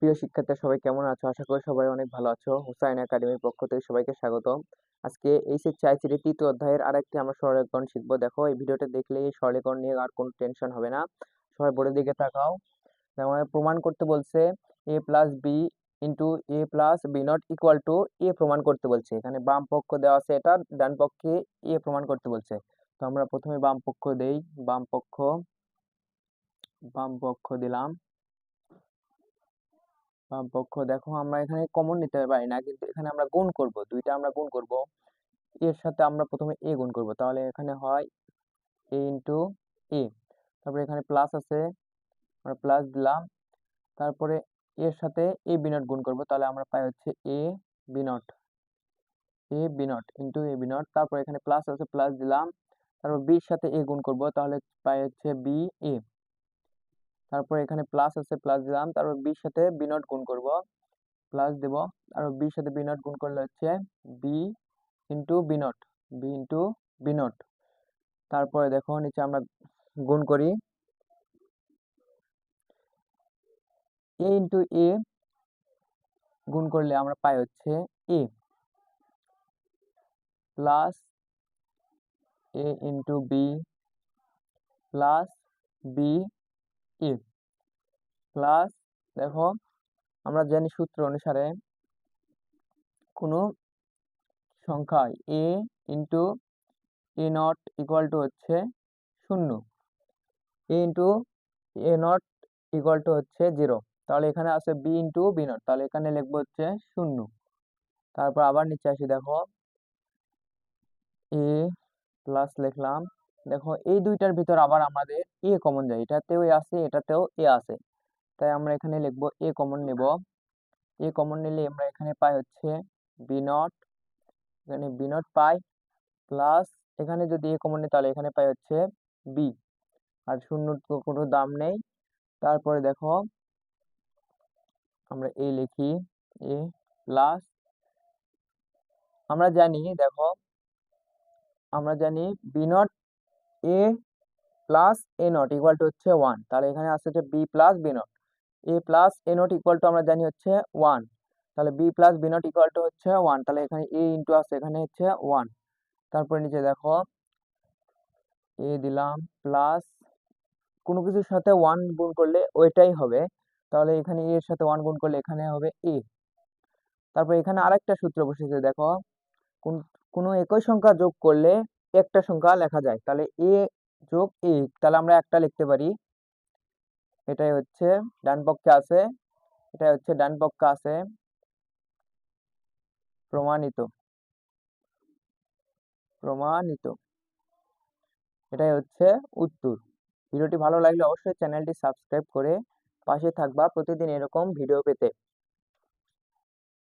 প্রিয় শিক্ষার্থী সবাই কেমন আছো? আশা করি সবাই অনেক ভালো আছো। হুসাইন একাডেমির পক্ষ থেকে সবাইকে স্বাগতম। আজকে এইচএসসি তৃতীয় অধ্যায়ের আরেকটি আমরা সরলীকরণ শিখবো। দেখো এই ভিডিওটা দেখলেই সরলীকরণ নিয়ে আর কোনো টেনশন হবে না। সবাই বোর্ডের দিকে তাকাও। দেখো প্রমাণ করতে বলছে a plus B into A plus B not equal to A প্রমাণ করতে বলছে। এখানে বাম পক্ষ দেওয়া আছে, এটা ডান পক্ষে এ প্রমাণ করতে বলছে। তো আমরা প্রথমে বাম পক্ষ দেই। বাম পক্ষ দিলাম। পক্ষ দেখো আমরা এখানে কমন নিতে পারি না, কিন্তু এখানে আমরা গুণ করব, দুইটা আমরা গুণ করব। এর সাথে আমরা প্রথমে এ গুণ করব, তাহলে এখানে হয় এ ইন্টু এ। তারপরে এখানে প্লাস আছে, আমরা প্লাস দিলাম। তারপরে এর সাথে এ বি নট গুণ করব, তাহলে আমরা পাই হচ্ছে A B not into A B not. তারপর এখানে প্লাস আছে, প্লাস দিলাম। তারপর বির সাথে এ গুণ করব, তাহলে পাই হচ্ছে বি এ। তারপর এখানে প্লাস আছে, প্লাস দিলাম। তারপর বির সাথে বি নট গুণ করব, প্লাস দেব। আর বির সাথে বি নট গুণ করলে হচ্ছে B into B naught B naught. তারপরে দেখো নিচে আমরা গুণ করি, এ ইন্টু এ গুণ করলে আমরা পাই হচ্ছে A plus A into B plus B A plus, দেখো আমরা জানি সূত্র অনুসারে কোনো সংখ্যায় A into A not equal to হচ্ছে 0, A into A not equal to হচ্ছে 0। তাহলে এখানে আছে বি ইন্টু বি নট, তাহলে এখানে লিখবো হচ্ছে 0। তারপর আবার নিচে আসি, দেখো এ প্লাস লিখলাম। দেখো এই দুইটার ভিতর আবার আমাদের এ কমন যায়, এটাতেও এ আছে এটাতেও এ আছে, তাই আমরা এখানে লিখবো এ কমন নেব। এ কমন নিলে আমরা এখানে পাই হচ্ছে বি নট, এখানে বি নট পাই প্লাস, এখানে যদি এ কমন নিই তাহলে এখানে পাই হচ্ছে বি, আর শূন্যর তো কোনো দাম নেই। তারপরে দেখো আমরা এ লিখি, এ প্লাস, আমরা জানি, দেখো আমরা জানি B naught A plus A not equal to হচ্ছে 1, তাহলে এখানে আসছে হচ্ছে B plus B naught. A plus A not equal to আমরা জানি হচ্ছে 1, তাহলে B plus B not equal to হচ্ছে 1, তাহলে এখানে এ ইন্টু আছে, এখানে হচ্ছে 1। তারপরে নিচে দেখো এ দিলাম প্লাস, কোনো কিছুর সাথে 1 গুণ করলে ওইটাই হবে, তাহলে এখানে এ এর সাথে 1 গুণ করলে এখানে হবে এ। তারপর এখানে আরেকটা সূত্র বসেছে, দেখো কোন কোনো একই সংখ্যা যোগ করলে একটা সংখ্যা লেখা যায়, তাহলে এ যোগ এ, তাহলে আমরা একটা লিখতে পারি। এটাই হচ্ছে ডান পক্ষে আছে, এটাই হচ্ছে ডান পক্ষে আছে, প্রমাণিত প্রমাণিত এটাই হচ্ছে উত্তর। ভিডিওটি ভালো লাগলে অবশ্যই চ্যানেলটি সাবস্ক্রাইব করে পাশে থাকবা প্রতিদিন এরকম ভিডিও পেতে।